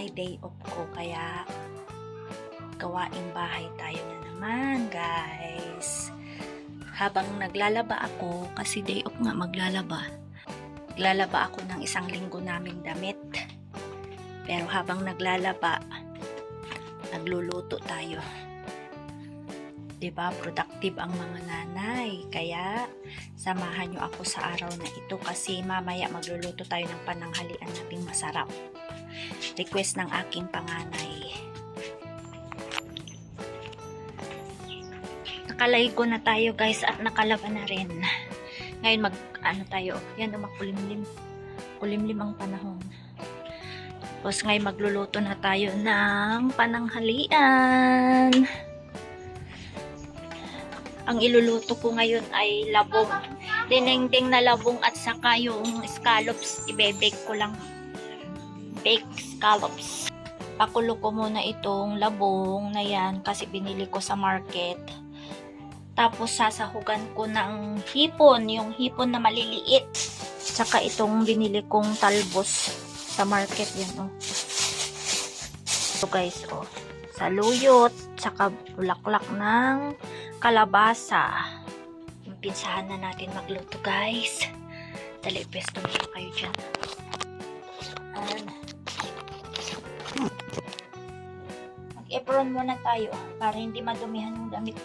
nanay, day off ko, kaya gawaing bahay tayo na naman, guys. Habang naglalaba ako, kasi day off nga maglalaba ako ng 1 linggo naming damit. Pero habang naglalaba, nagluluto tayo. 'Di ba? Productive ang mga nanay. Kaya samahan nyo ako sa araw na ito kasi mamaya magluluto tayo ng pananghalian nating masarap. Request ng aking panganay. Nakaligo na tayo, guys, at nakalaba na rin. Ngayon tayo. Yan, makulimlim. Kulimlim ang panahon. Tapos ngayon magluluto na tayo ng pananghalian. Ang iluluto ko ngayon ay labong. Dinengdeng na labong at saka yung scallops. Ibe-bake ko lang. Bake scallops. Pakulo ko muna itong labong na yan kasi binili ko sa market. Tapos sasahugan ko ng hipon. Yung hipon na maliliit. Saka itong binili kong talbos sa market. Yan, oh. So guys, oh. Saluyot. Saka bulaklak ng kalabasa. Umpisahan na natin magluto, guys. Dali, pesto na kayo dyan. Mag-apron muna tayo para hindi madumihan yung damit.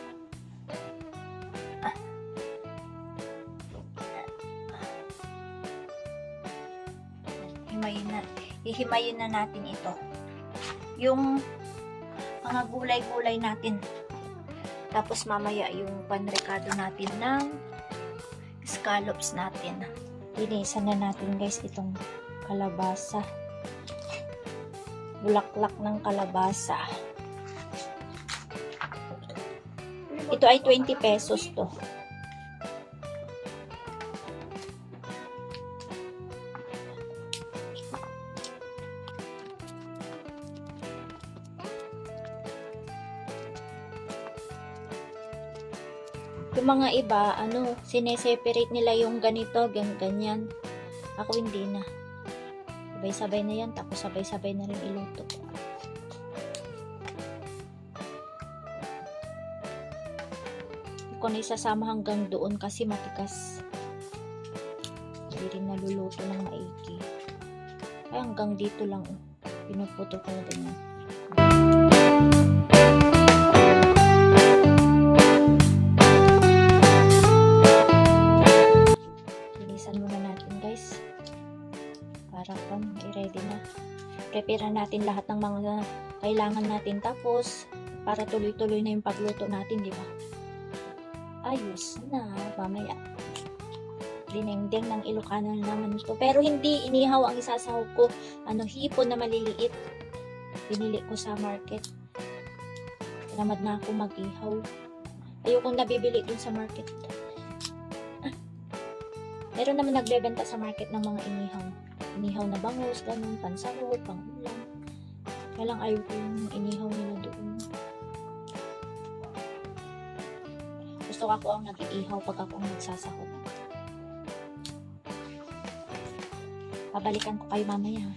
Hihimayin na natin ito. Yung mga gulay-gulay natin. Tapos mamaya yung panrekado natin ng scallops natin. Linisan na natin, guys, itong kalabasa. Bulaklak ng kalabasa. Ito ay 20 pesos to. Yung mga iba, sineseparate nila yung ganito, ganyan. Ako hindi na. Sabay-sabay na yan, tapos sabay-sabay na rin iluto. Hindi ko na isasama hanggang doon kasi matikas. Hindi rin naluluto ng maigi. Kaya hanggang dito lang, pinuputo ko na ganyan. I-ready na. Prepare natin lahat ng mga kailangan natin. Tapos, para tuloy-tuloy na yung pagluto natin, di ba? Ayos na. Mamaya. Dinengdeng ng Ilocano na naman ito. Pero hindi inihaw ang isasahog ko. Hipon na maliliit. Binili ko sa market. Tinamad na ako mag-ihaw. Ayokong nabibili dun sa market. Meron naman nagbebenta sa market ng mga inihaw. Inihaw na bangus, ganun, pansahog, pang-ulam. Kaya lang ayaw ko yung inihaw nila doon. Gusto ko ako ang nag-iihaw pag ako ang nagsasahog. Pabalikan ko kayo mamaya.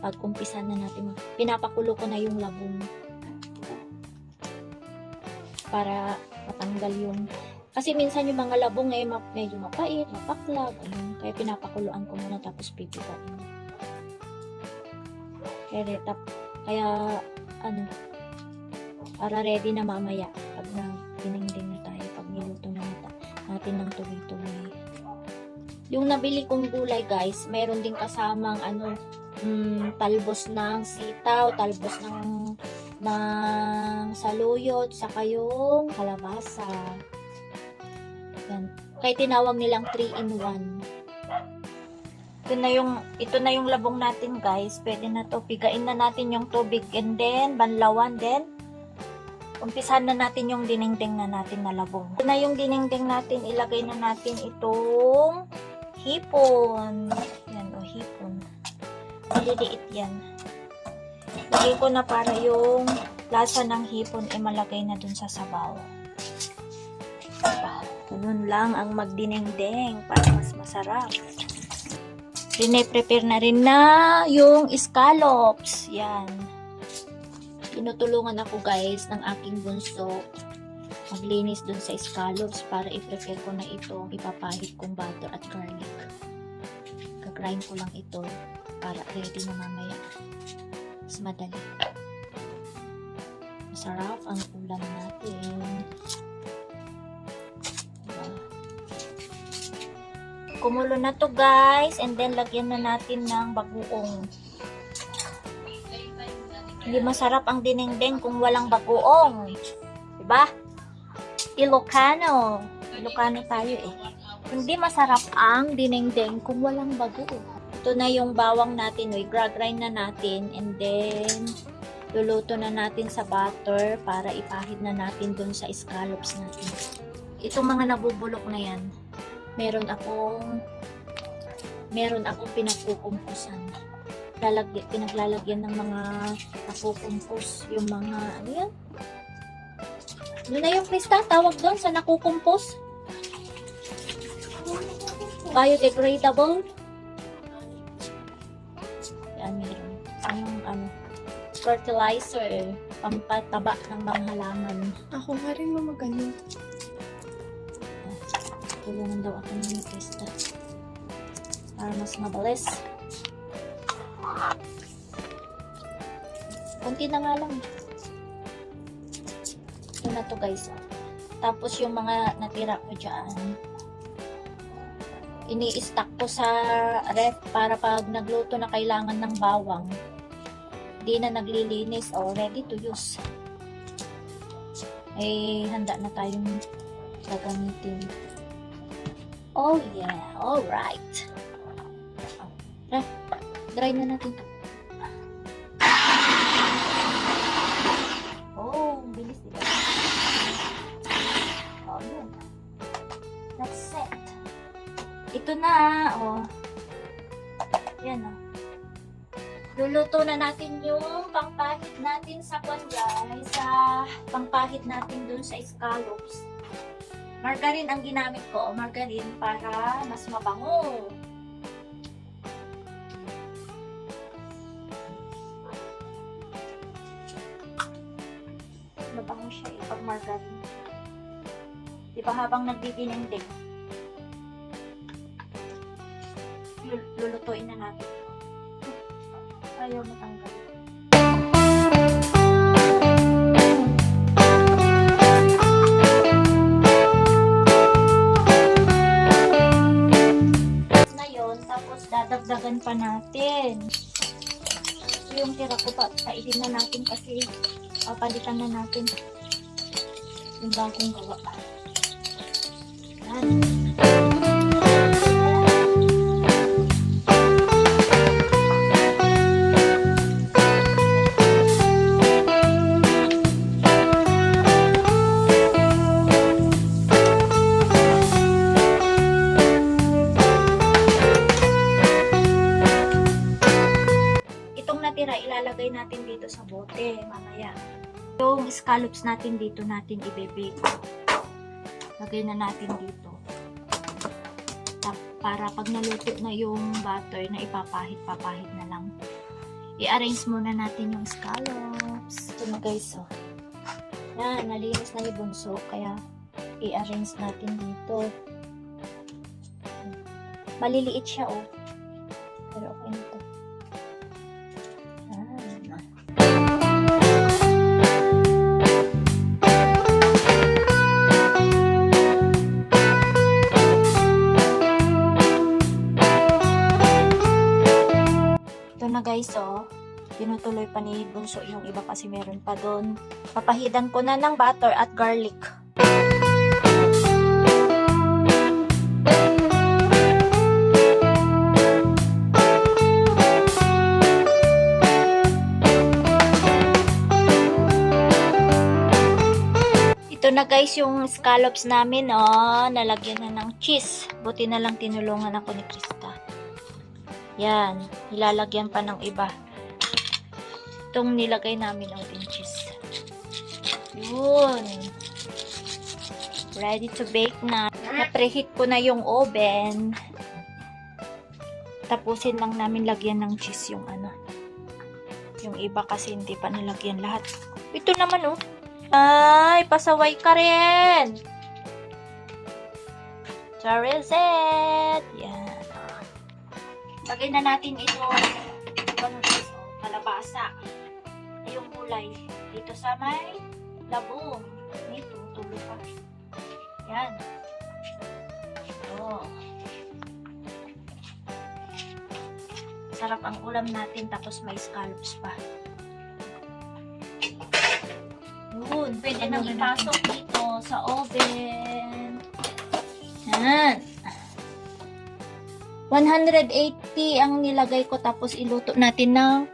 Pag umpisan na natin, pinapakulo ko na yung labong. Para matanggal yung... Kasi minsan yung mga labong medyo mapait, mapaklag, kaya pinapakuluan ko muna tapos pipigain. Para ready na mamaya pag dinengdeng na tayo, pag niluto na natin ng tuloy-tuloy. Yung nabili kong gulay, guys, meron din kasamang talbos ng sitaw, talbos ng saluyot, saka yung kalabasa. Yan. Kaya tinawag nilang 3-in-1. Ito na yung labong natin, guys. Pwede na to. Pigain na natin yung tubig and then banlawan din. Umpisahan na natin yung dinengdeng na natin na labong. Ito na yung dinengdeng natin. Ilagay na natin itong hipon. Yan, hipon. Maliliit yan. Lagay ko na para yung lasa ng hipon malagay na dun sa sabaw. Ganun lang ang magdinengdeng para mas masarap. Prepare na rin na yung scallops. Yan. Tinutulungan ako guys ng aking bunso maglinis dun sa scallops para i-prepare ko na ito. Ipapahid kong butter at garlic. Gagrind ko lang ito para ready na mamaya. Mas madali. Masarap ang ulam natin. Kumulo na to guys, and then lagyan na natin ng bagoong. Hindi masarap ang dinengdeng kung walang bagoong. Diba? Ilocano tayo eh. Hindi masarap ang dinengdeng kung walang bagoong. Ito na yung bawang natin, i-grind na natin, and then luluto na natin sa butter para ipahid na natin dun sa scallops natin. Itong mga nabubulok na yan, meron akong pinagkukumpusan. Pinaglalagyan ng mga nakukumpos. Yung mga, ano yan? Ano na yung Krista? Tawag doon sa nakukumpos? Biodegradable? Yan, meron. Ang fertilizer, pampataba ng mga halaman. Ako nga rin mamagano. Tulungan daw ako ni Krista para mas mabilis. Kunti na nga lang. Ito na to guys. Tapos yung mga natira ko dyan, ini-stack ko sa ref para pag nagluto na kailangan ng bawang, di na naglilinis o ready to use. Ay handa na tayong gagamitin. Oh yeah, alright. Dry na natin ito. Oh, bilis diba? Oh, yun. That's set. Ito na, oh. Yan, oh. Luluto na natin yung pangpahid natin sa guys, sa pangpahid natin dun sa scallops. Margarine ang ginamit ko, margarine para mas mabango. Mabango siya eh, pag margarine. Diba habang nagdidinengdeng, lulutuin na natin. Ayaw matanggal. Dadagdagan pa natin. So, yung tira ko pa, kainin na natin kasi papalitan na natin yung bagong gawa. Yan. Ilalagay natin dito sa bote mamaya. Yung scallops natin dito natin i-bake. Lagay na natin dito. Para pag naluto na yung butter na ipapahid na lang. I-arrange muna natin yung scallops. Ito na guys, oh. Yan, nalinis na yung bunso. Kaya i-arrange natin dito. Maliliit siya, oh. Pero okay na to. Guys, oh, tinutuloy pa ni bunso yung iba kasi meron pa doon. Papahidan ko na ng butter at garlic. Ito na guys yung scallops namin, oh, nalagyan na ng cheese. Buti na lang tinulungan ako ni Krista. Yan, ilalagyan pa ng iba. Itong nilagay namin ang cheese. Yun. Ready to bake na. Na-preheat ko na yung oven. Tapusin lang namin lagyan ng cheese yung ano. Yung iba kasi hindi pa nilagyan lahat. Ito naman oh. Ay, pasaway ka rin. Charizet. Yan. Lagay na natin ito. Ano guys? Oh, kalabasa. Ay, yung kulay. Dito sa may labong. Ito, tulo pa. Yan. Ito. Sarap ang ulam natin tapos may scallops pa. Yun, pwede nang ipasok dito sa oven. Yan. 180 ang nilagay ko tapos iluto natin ng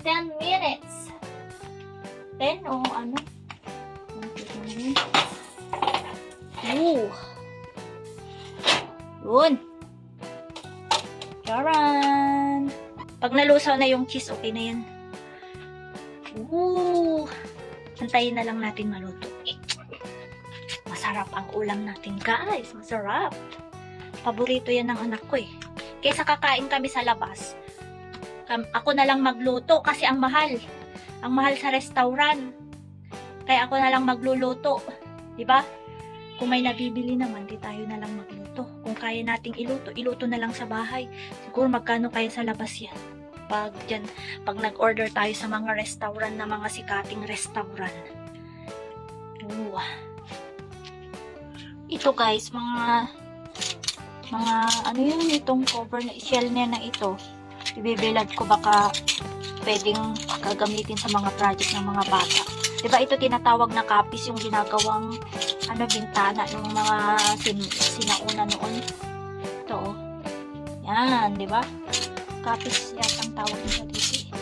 10 minutes. 10 o ano? Yun. Charan! Pag nalusaw na yung cheese, okay na yan. Antayin na lang natin maluto. Masarap ang ulam natin, guys. Masarap. Paborito yan ng anak ko eh. Kaysa kakain kami sa labas, ako na lang magluto kasi ang mahal. Ang mahal sa restaurant. Kaya ako na lang magluluto. Diba? Kung may nabibili naman, di tayo na lang magluto. Kung kaya nating iluto, iluto na lang sa bahay. Siguro magkano kaya sa labas yan. Pag nag-order tayo sa mga restaurant na mga sikating restaurant. Ito guys, mga ano yun, itong cover na shell niya na ito. Ibibilad ko baka pwedeng gagamitin sa mga project ng mga bata. Diba ito tinatawag na kapis, yung ginagawang bintana ng mga sinauna noon. Ito oh. Yan, diba? Kapis yatang tawag nito dito.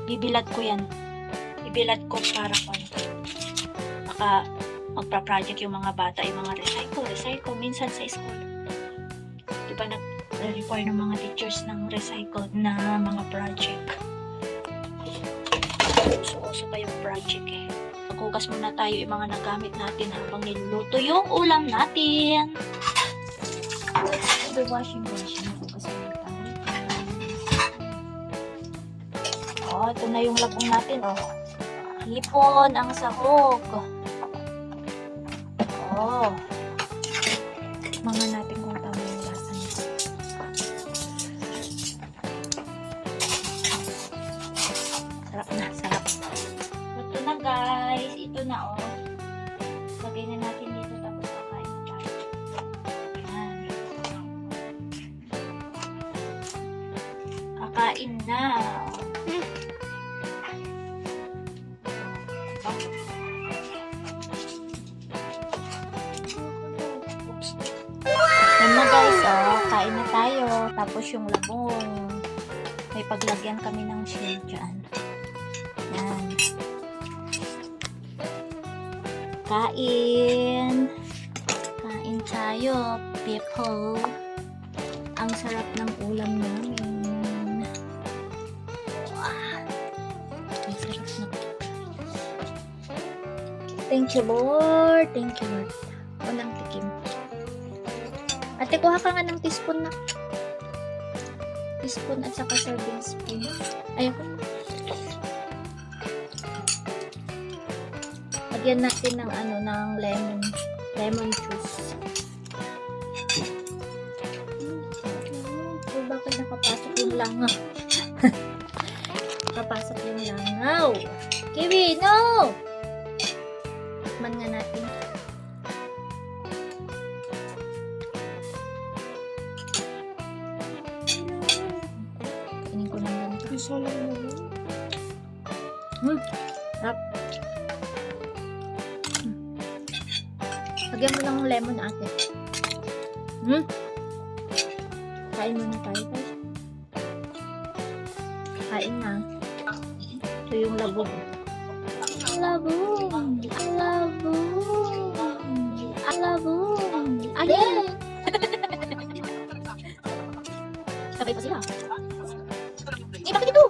Bibilad ko yan. Bibilad ko para baka magpa-project yung mga bata, yung mga recycle. Minsan sa school. Diba nag-require ng mga teachers ng recycled na mga project. Uso pa yung project eh. Maghugas muna tayo yung mga nagamit natin habang niluluto yung ulam natin. Washing. Maghugas muna tayo. Oh, ito na yung labong natin oh. Hipon ang sahog. Oh. Mga natin kung tama yung lasa nito. Sarap na, sarap. Ito na guys. Ito na oh. Lagay na natin dito tapos kakain na tayo. Ayan. Kakain na. Yan na guys, oh, kain na tayo. Tapos yung labong, may paglagyan kami ng shell dyan. Yan. Kain. Kain tayo, people. Ang sarap ng ulam namin. Wow. Ang sarap na. Thank you, Lord. Thank you, Lord. Walang tikim. Ate, kuha ka nga ng teaspoon na. Teaspoon at saka serving spoon. Ayoko na. Lagyan natin ng ng lemon juice. Bakit nakapasok yung langaw? Nakapasok yung langaw. Kiwi, no! Tikman nga natin. Kainin ko lang ganito. Isa lang naman. Sarap. Lagyan mo ng lemon, ate. Kain muna tayo, guys. Kain na. Ito yung labong. Labong! Ayan! Sabay pa sila. Bakit ito?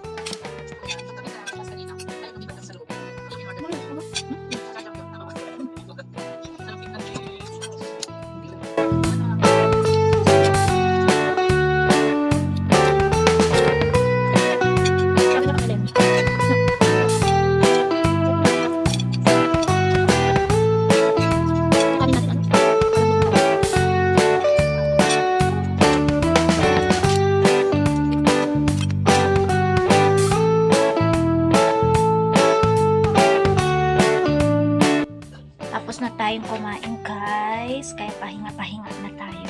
na tayong kumain, guys. Kaya pahinga-pahinga na tayo.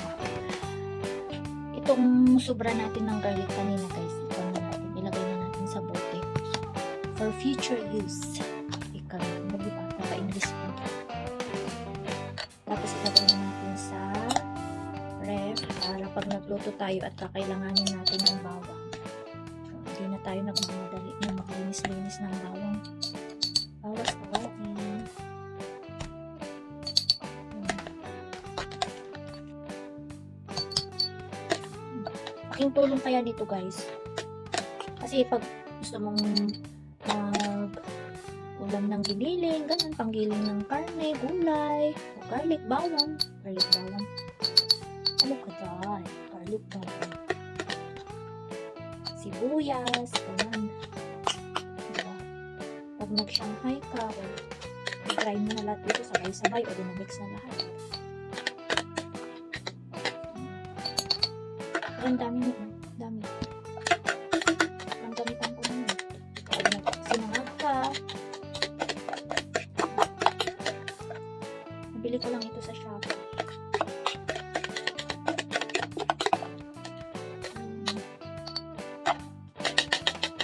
Itong sobra natin ng garlic kanina, guys. Ito na natin. Ilagay na natin sa bote. For future use. Ikaw, diba? Naka-English po. Tapos ilagay na natin sa ref para pag nagluto tayo at kakailanganin natin ng bawang. Hindi na tayo nagmamadali na maglinis-linis ng bawang. Bawas kawain. Aking tulong kaya dito, guys. Kasi pag gusto mong ulam ng giniling, ganun, panggiling ng karne, gulay, o garlic bawang. Ano ka dyan? Garlic bawang. Sibuyas, ganun. Diba? Pag nag-Shanghai ka, i-try mo na lahat dito, sabay-sabay, o dinamix na lahat. Ang dami mo, dami. Ang gamitan ko na yun. Sinangag ka. Nabili ko lang ito sa Shopee.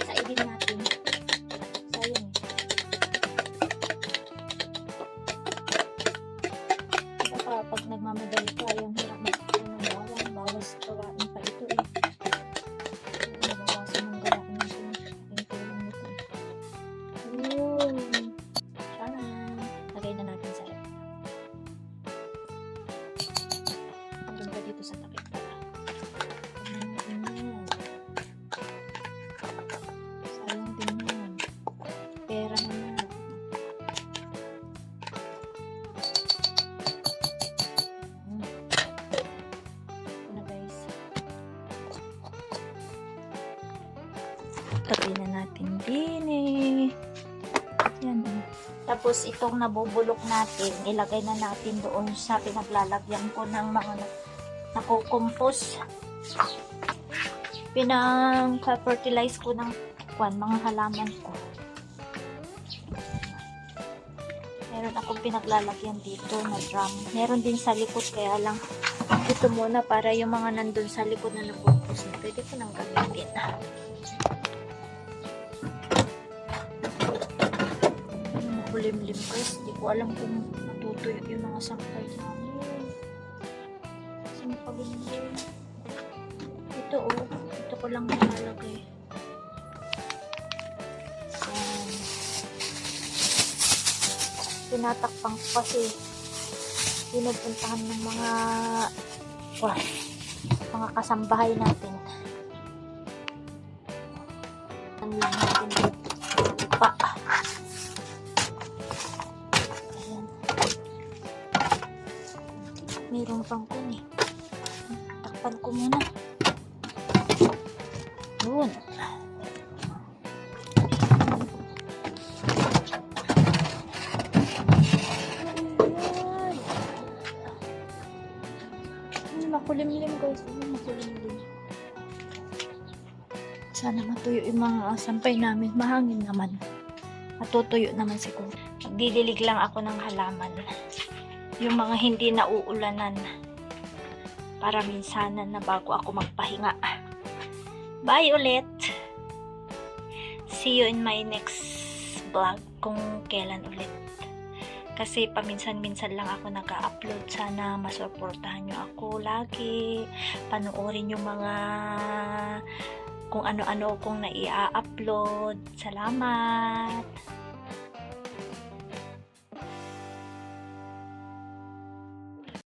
Saigin natin. Sayang eh. Diba pag nagmamadali ka, yung hirap magkakaroon ng bawang, bawas gawain pa ito eh. Nabawasan ng gawin natin. Yung tulong nito. Yun. Charan. Lagay na natin sa rep. Hanggang ba dito sa takip pala. Sayang din yan. Pera naman. Lagay na natin din eh. Yan eh. Tapos itong nabubulok natin, ilagay na natin doon sa pinaglalagyan ko ng mga nakukompose. Pinang-fertilize ko ng mga halaman ko. Meron akong pinaglalagyan dito na drum. Meron din sa likod, kaya lang ito muna para yung mga nandun sa likod na nakukompose na pwede ko nang gamitin. Makulimlim guys, hindi ko alam kung matutuyo yung mga sampay namin. Saan pagulimlim? Ito oh, ito ko lang nakalagay. Tinatakpang ko kasi pinupuntahan ng mga kasambahay natin. Ang lang natin pa. Ayan. Mayroon pang kun eh. Takpan ko muna. Yun. Makulimlim guys, makulimlim. Sana matuyo yung mga sampay namin. Mahangin naman. Matutuyo naman siguro. Magdidilig lang ako ng halaman. Yung mga hindi nauulanan. Para minsanan na bago ako magpahinga. Bye ulit! See you in my next vlog kung kailan ulit. Kasi paminsan-minsan lang ako nag-upload. Sana masuportahan nyo ako lagi. Panoorin yung mga kung ano-ano kong nai-upload. Salamat!